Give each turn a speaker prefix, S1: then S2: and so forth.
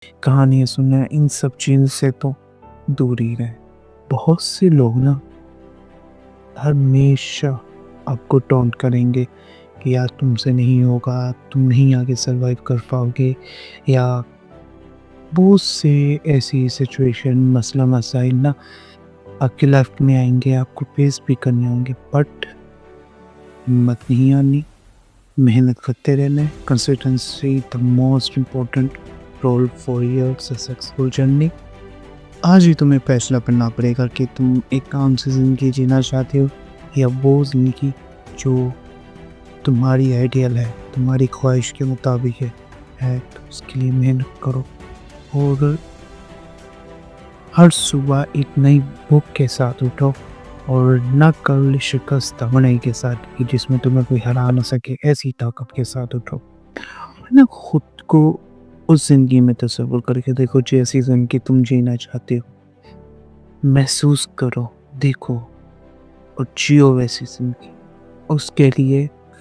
S1: کہانیاں سننا، ان سب چیزوں سے تو دور ہی رہیں۔ بہت سے لوگ نا ہمیشہ آپ کو ٹونٹ کریں گے کہ یار تم سے نہیں ہوگا، تم نہیں آگے سروائیو کر پاؤ گے، یا بہت سے ایسی سچویشن مسئلہ مسائل نا آپ کی لائف میں آئیں گے، آپ کو فیس بھی کرنے ہوں گے، بٹ ہمت نہیں آنی، محنت کرتے رہنا ہے۔ Consistency the most important role for your successful journey. آج ہی تمہیں فیصلہ کرنا پڑے گا کہ تم ایک کام سے زندگی جینا چاہتے ہو یا وہ زندگی جو تمہاری آئیڈیل ہے، تمہاری خواہش کے مطابق ہے تو اس کے لیے محنت کرو، اور ہر صبح ایک نئی بک کے ساتھ اٹھو، اور نہ کل شکست ہونے کے ساتھ کہ جس میں تمہیں کوئی ہرا نہ سکے، ایسی طاقت کے ساتھ اٹھو۔ نا خود کو اس زندگی میں تصور کر کے دیکھو جیسی زندگی تم جینا چاہتے ہو، محسوس کرو، دیکھو اور جیو ویسی زندگی۔ اس کے لیے